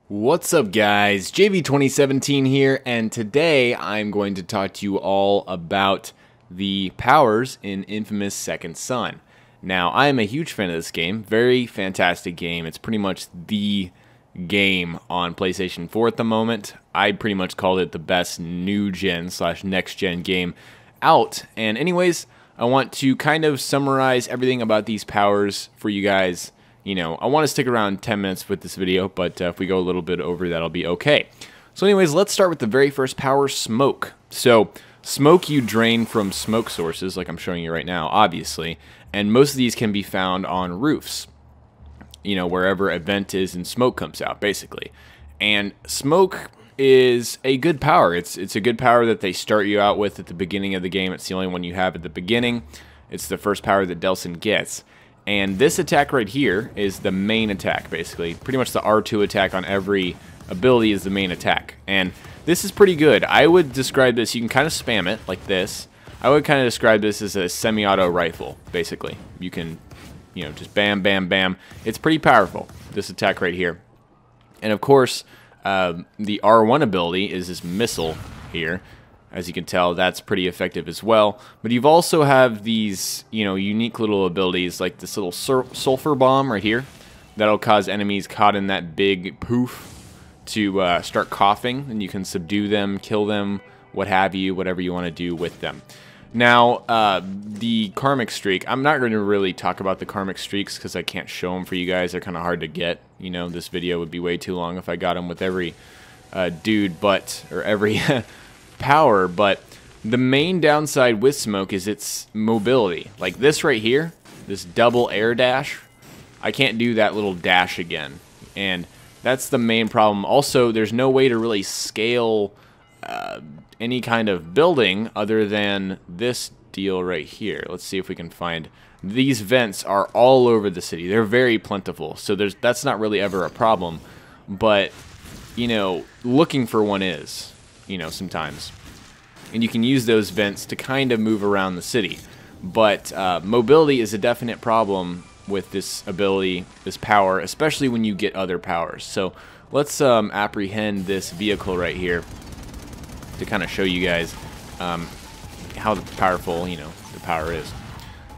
What's up guys, JV2017 here, and today I'm going to talk to you all about the powers in Infamous Second Son. Now, I am a huge fan of this game, very fantastic game. It's pretty much the game on PlayStation 4 at the moment. I pretty much called it the best new gen / next gen game out. And anyways, I want to kind of summarize everything about these powers for you guys. You know, I want to stick around 10 minutes with this video, but if we go a little bit over, that'll be okay. So anyways, let's start with the very first power, smoke. So, smoke you drain from smoke sources, like I'm showing you right now, obviously, and most of these can be found on roofs. You know, wherever a vent is and smoke comes out, basically. And smoke is a good power. It's a good power that they start you out with at the beginning of the game. It's the only one you have at the beginning. It's the first power that Delsin gets. And this attack right here is the main attack, basically. Pretty much the R2 attack on every ability is the main attack. And this is pretty good. I would describe this, you can kind of spam it like this. I would kind of describe this as a semi-auto rifle, basically. You can, you know, just bam, bam, bam. It's pretty powerful, this attack right here. And of course, the R1 ability is this missile here. As you can tell, that's pretty effective as well. But you've also have these, you know, unique little abilities like this little sulfur bomb right here. That'll cause enemies caught in that big poof to start coughing, and you can subdue them, kill them, what have you, whatever you want to do with them. Now, the Karmic Streak, I'm not going to really talk about the Karmic Streaks because I can't show them for you guys. They're kind of hard to get. You know, this video would be way too long if I got them with every dude, but, or every power, but the main downside with smoke is its mobility. Like this right here, this double air dash, I can't do that little dash again, and that's the main problem. Also, there's no way to really scale any kind of building other than this deal right here. Let's see if we can find. These vents are all over the city. They're very plentiful, so that's not really ever a problem, but you know, looking for one is, you know, sometimes. And you can use those vents to kind of move around the city. But mobility is a definite problem with this ability, this power, especially when you get other powers. So let's apprehend this vehicle right here to kind of show you guys how powerful, you know, the power is.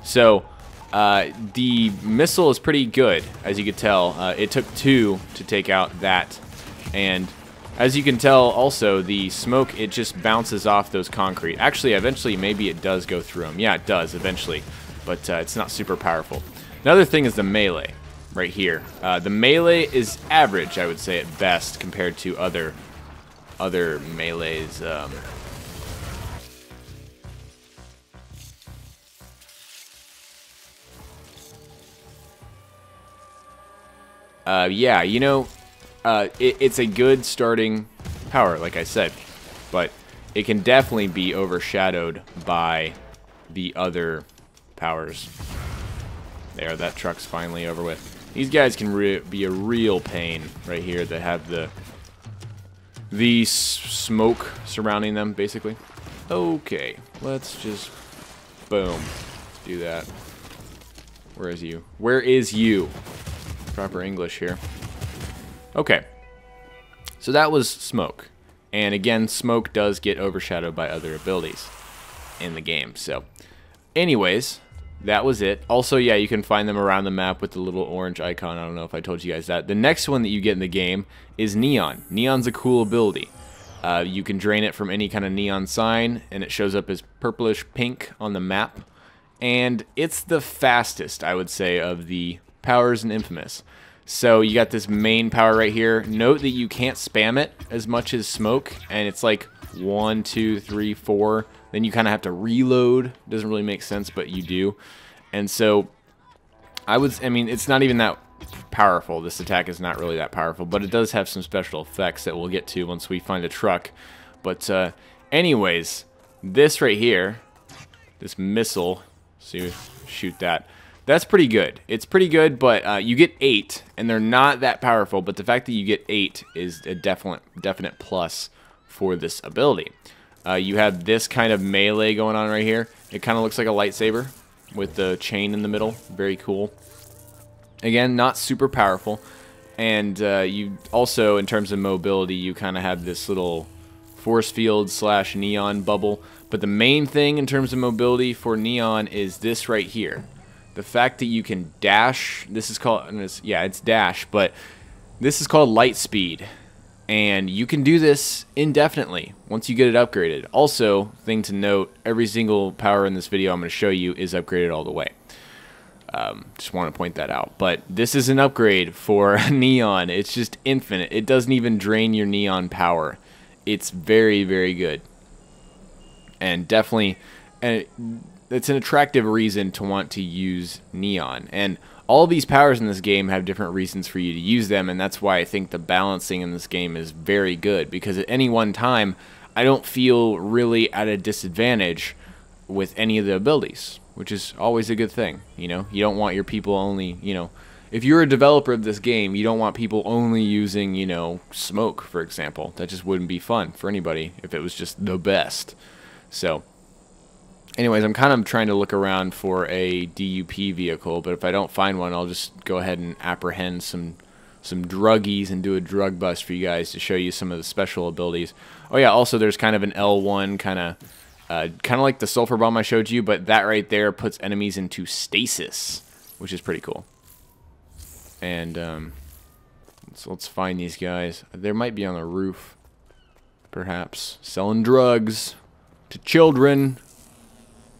So the missile is pretty good, as you could tell. It took 2 to take out that, and as you can tell, also, the smoke, it just bounces off those concrete. Actually, eventually, maybe it does go through them. Yeah, it does, eventually. But it's not super powerful. Another thing is the melee, right here. The melee is average, I would say, at best, compared to other melees. Yeah, you know, it's a good starting power, like I said, but it can definitely be overshadowed by the other powers. There, that truck's finally over with. These guys can be a real pain right here that have the smoke surrounding them, basically. Okay, let's just, boom, let's do that. Where is you? Where is you? Proper English here. Okay, so that was smoke, and again, smoke does get overshadowed by other abilities in the game. So anyways, that was it. Also, yeah, you can find them around the map with the little orange icon. I don't know if I told you guys that. The next one that you get in the game is neon. Neon's a cool ability. You can drain it from any kind of neon sign, and it shows up as purplish pink on the map, and it's the fastest, I would say, of the powers in Infamous. So you got this main power right here. Note that you can't spam it as much as smoke, and it's like 1, 2, 3, 4. Then you kind of have to reload. Doesn't really make sense, but you do. And so I mean, it's not even that powerful. This attack is not really that powerful, but it does have some special effects that we'll get to once we find a truck. But anyways, this right here, this missile, see, shoot that. That's pretty good. It's pretty good, but you get 8, and they're not that powerful, but the fact that you get 8 is a definite plus for this ability. You have this kind of melee going on right here. It kind of looks like a lightsaber with the chain in the middle. Very cool. Again, not super powerful. And you also, in terms of mobility, you kind of have this little force field slash neon bubble. But the main thing in terms of mobility for neon is this right here. The fact that you can dash. This is called, yeah, it's dash, but this is called light speed. And you can do this indefinitely once you get it upgraded. Also, thing to note, every single power in this video I'm going to show you is upgraded all the way. Just want to point that out. But this is an upgrade for neon. It's just infinite. It doesn't even drain your neon power. It's very, very good. And definitely, it's an attractive reason to want to use neon. And all these powers in this game have different reasons for you to use them, and that's why I think the balancing in this game is very good, because at any one time, I don't feel really at a disadvantage with any of the abilities, which is always a good thing, you know? You don't want your people only, you know, if you're a developer of this game, you don't want people only using, you know, smoke, for example. That just wouldn't be fun for anybody if it was just the best. So, anyways, I'm kind of trying to look around for a DUP vehicle, but if I don't find one, I'll just go ahead and apprehend some druggies and do a drug bust for you guys to show you some of the special abilities. Oh yeah, also there's kind of an L1 kind of like the sulfur bomb I showed you, but that right there puts enemies into stasis, which is pretty cool. And so let's find these guys. They might be on the roof, perhaps, selling drugs to children.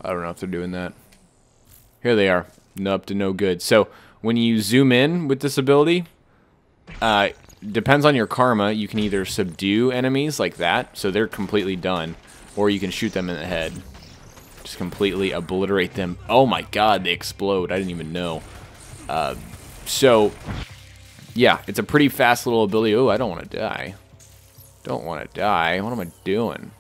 I don't know if they're doing that. Here they are. Up to no good. So when you zoom in with this ability, depends on your karma. You can either subdue enemies like that, so they're completely done, or you can shoot them in the head. Just completely obliterate them. Oh my god, they explode. I didn't even know. So, yeah, it's a pretty fast little ability. Oh, I don't want to die. Don't want to die. What am I doing?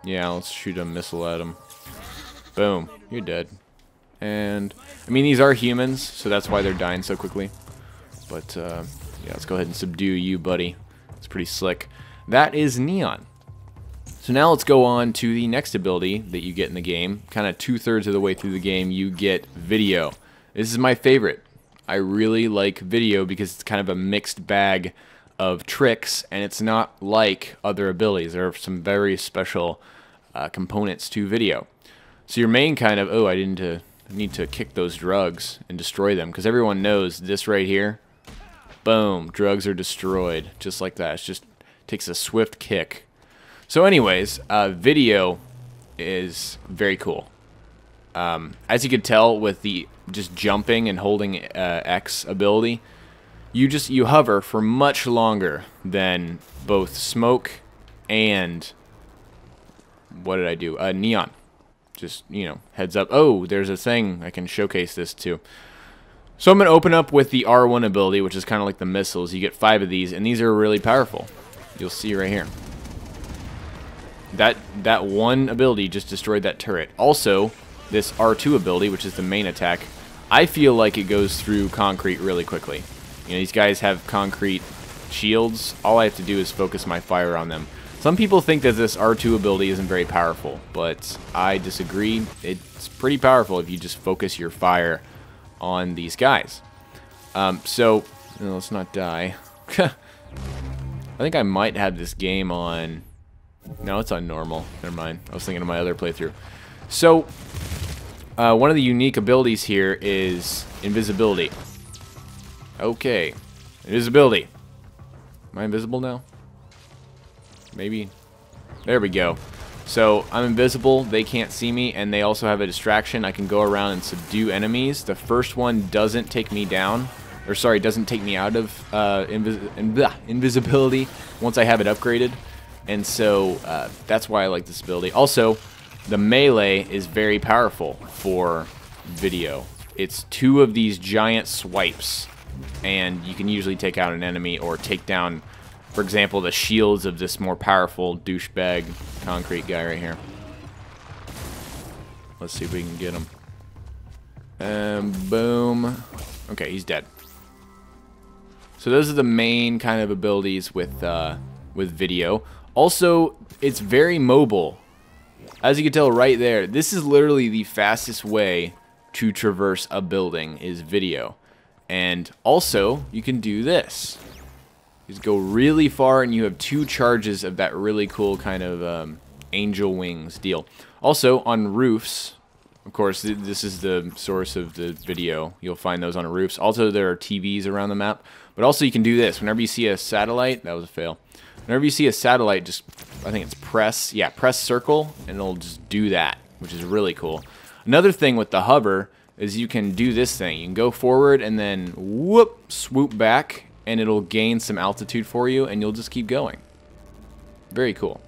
Yeah, let's shoot a missile at him. Boom. You're dead. And, I mean, these are humans, so that's why they're dying so quickly. But, yeah, let's go ahead and subdue you, buddy. It's pretty slick. That is Neon. So now let's go on to the next ability that you get in the game. Kind of 2/3 of the way through the game, you get Video. This is my favorite. I really like Video because it's kind of a mixed bag of tricks, and it's not like other abilities. There are some very special components to Video. So your main kind of, oh, I need to kick those drugs and destroy them, because everyone knows this right here, boom, drugs are destroyed, just like that. It just takes a swift kick. So anyways, Video is very cool. As you could tell with the just jumping and holding X ability, you hover for much longer than both Smoke and, what did I do? Neon. Just, you know, heads up. Oh, there's a thing I can showcase this to. So I'm going to open up with the R1 ability, which is kind of like the missiles. You get 5 of these, and these are really powerful. You'll see right here. That one ability just destroyed that turret. Also, this R2 ability, which is the main attack, I feel like it goes through concrete really quickly. You know, these guys have concrete shields. All I have to do is focus my fire on them. Some people think that this R2 ability isn't very powerful, but I disagree. It's pretty powerful if you just focus your fire on these guys. So, let's not die. I think I might have this game on... No, it's on normal. Never mind. I was thinking of my other playthrough. So, one of the unique abilities here is Invisibility. Okay. Invisibility. Am I invisible now? Maybe. There we go. So, I'm invisible, they can't see me, and they also have a distraction. I can go around and subdue enemies. The first one doesn't take me down, or sorry, doesn't take me out of invisibility once I have it upgraded. And so, that's why I like this ability. Also, the melee is very powerful for Video. It's 2 of these giant swipes, and you can usually take out an enemy or take down, for example, the shields of this more powerful douchebag concrete guy right here. Let's see if we can get him. Boom. Okay, he's dead. So those are the main kind of abilities with Video. Also, it's very mobile. As you can tell right there, this is literally the fastest way to traverse a building is video. And also, you can do this. You just go really far and you have 2 charges of that really cool kind of angel wings deal. Also, on roofs, of course, this is the source of the video. You'll find those on roofs. Also, there are TVs around the map. But also, you can do this. Whenever you see a satellite, that was a fail. Whenever you see a satellite, just, I think it's press circle, and it'll just do that, which is really cool. Another thing with the hover is you can do this thing. You can go forward and then whoop, swoop back, and it'll gain some altitude for you, and you'll just keep going. Very cool.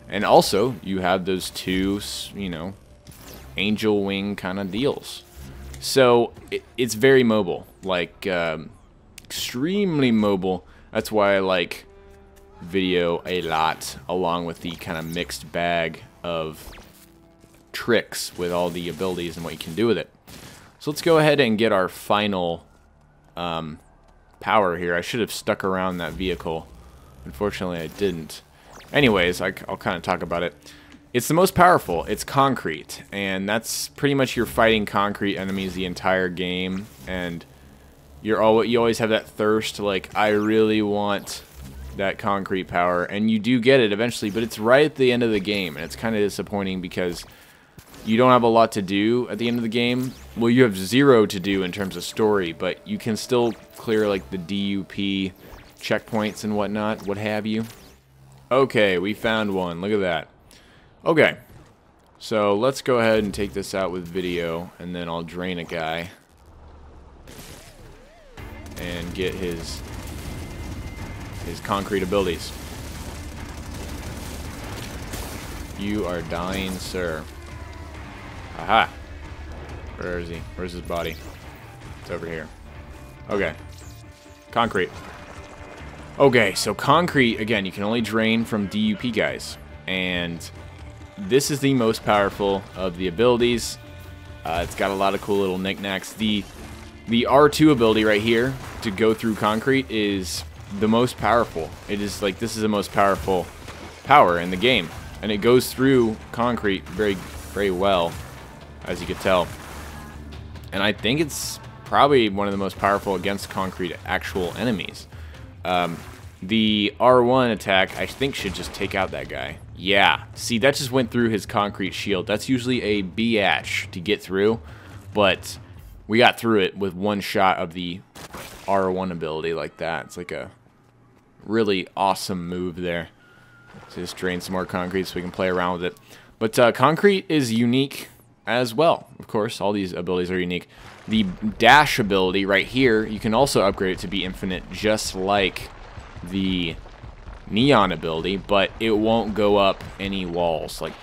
And also, you have those 2, you know, angel wing kind of deals. So, it's very mobile. Like, extremely mobile. That's why I like video a lot, along with the kind of mixed bag of tricks with all the abilities and what you can do with it. So let's go ahead and get our final power here. I should have stuck around that vehicle. Unfortunately, I didn't. Anyways, I'll kind of talk about it. It's the most powerful. It's concrete, and that's pretty much you're fighting concrete enemies the entire game, and you always have that thirst, like, I really want that concrete power, and you do get it eventually, but it's right at the end of the game, and it's kind of disappointing because you don't have a lot to do at the end of the game. Well, you have 0 to do in terms of story, but you can still clear, like, the DUP checkpoints and whatnot, what have you. Okay, we found one. Look at that. Okay, so let's go ahead and take this out with video, and then I'll drain a guy and get his concrete abilities. You are dying, sir. Aha! Where is he? Where's his body? It's over here. Okay. Concrete. Okay, so concrete, again, you can only drain from DUP guys. And this is the most powerful of the abilities. It's got a lot of cool little knickknacks. The R2 ability right here to go through concrete is the most powerful. It is like, this is the most powerful power in the game. And it goes through concrete very, very well, as you can tell. And I think it's probably one of the most powerful against concrete actual enemies. The R1 attack, I think, should just take out that guy. Yeah, see, that just went through his concrete shield. That's usually a biatch to get through, but we got through it with one shot of the R1 ability like that. It's like a really awesome move there. So just drain some more concrete so we can play around with it. But concrete is unique as well. Of course, all these abilities are unique. The dash ability right here, you can also upgrade it to be infinite, just like the neon ability, but it won't go up any walls. Like,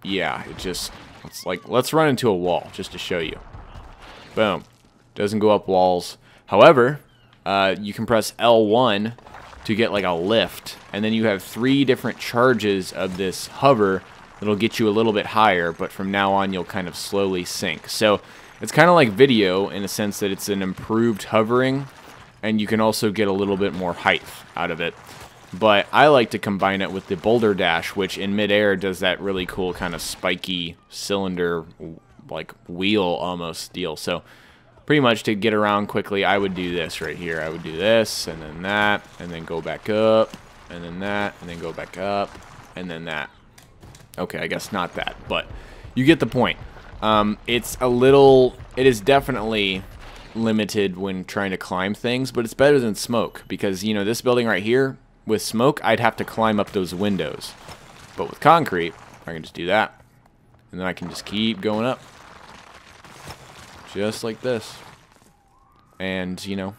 yeah, it just, it's like, let's run into a wall just to show you. Boom. Doesn't go up walls. However, you can press L1 to get like a lift, and then you have 3 different charges of this hover that'll get you a little bit higher, but from now on you'll kind of slowly sink. So it's kind of like video in a sense that it's an improved hovering, and you can also get a little bit more height out of it. But I like to combine it with the boulder dash, which in midair does that really cool kind of spiky cylinder, like wheel almost deal. So pretty much to get around quickly, I would do this right here. I would do this, and then that, and then go back up, and then that, and then go back up, and then that. Okay, I guess not that, but you get the point. It is definitely limited when trying to climb things, but it's better than smoke, because, you know, this building right here, with smoke, I'd have to climb up those windows. But with concrete, I can just do that, and then I can just keep going up. Just like this. And, you know,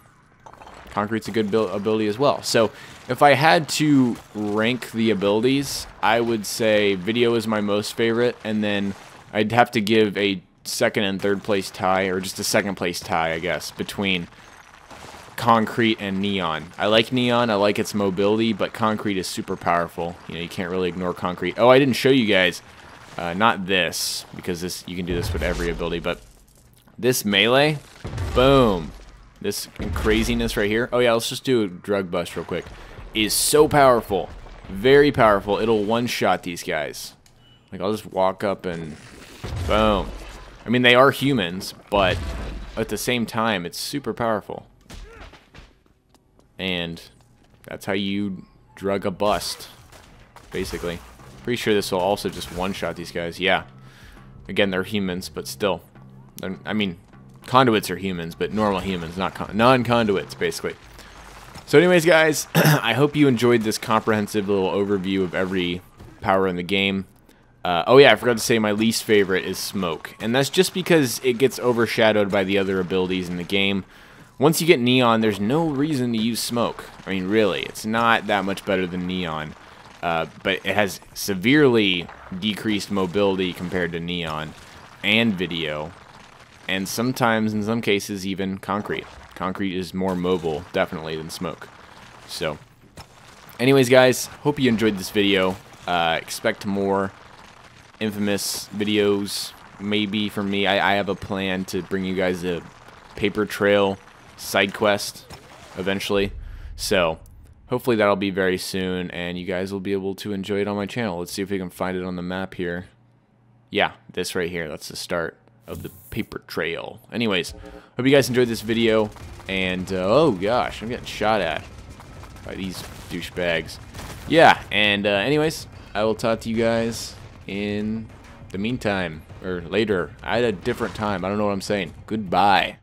concrete's a good ability as well. So, if I had to rank the abilities, I would say video is my most favorite, and then I'd have to give a second and third place tie, or just a second place tie, I guess, between concrete and neon. I like neon, I like its mobility, but concrete is super powerful. You know, you can't really ignore concrete. Oh, I didn't show you guys, not this, because this, you can do this with every ability, but this melee, boom, this craziness right here. Oh yeah, let's just do a drug bust real quick. Is so powerful, very powerful. It'll one-shot these guys. Like, I'll just walk up and boom. I mean, they are humans, but at the same time, it's super powerful. And that's how you drug a bust, basically. Pretty sure this will also just one-shot these guys. Yeah. Again, they're humans, but still. I mean, conduits are humans, but normal humans, not non-conduits, basically. So anyways, guys, I hope you enjoyed this comprehensive little overview of every power in the game. Oh yeah, I forgot to say my least favorite is Smoke. And that's just because it gets overshadowed by the other abilities in the game. Once you get Neon, there's no reason to use Smoke. I mean, really, it's not that much better than Neon. But it has severely decreased mobility compared to Neon and Video. And sometimes, in some cases, even Concrete. Concrete is more mobile, definitely, than Smoke. So, anyways, guys, hope you enjoyed this video. Expect more Infamous videos, maybe, from me. I have a plan to bring you guys a paper trail side quest eventually. So, hopefully that'll be very soon, and you guys will be able to enjoy it on my channel. Let's see if we can find it on the map here. Yeah, this right here. That's the start of the paper trail. Anyways, hope you guys enjoyed this video, and oh gosh, I'm getting shot at by these douchebags. Yeah, and anyways, I will talk to you guys in the meantime, or later, at a different time. I don't know what I'm saying. Goodbye.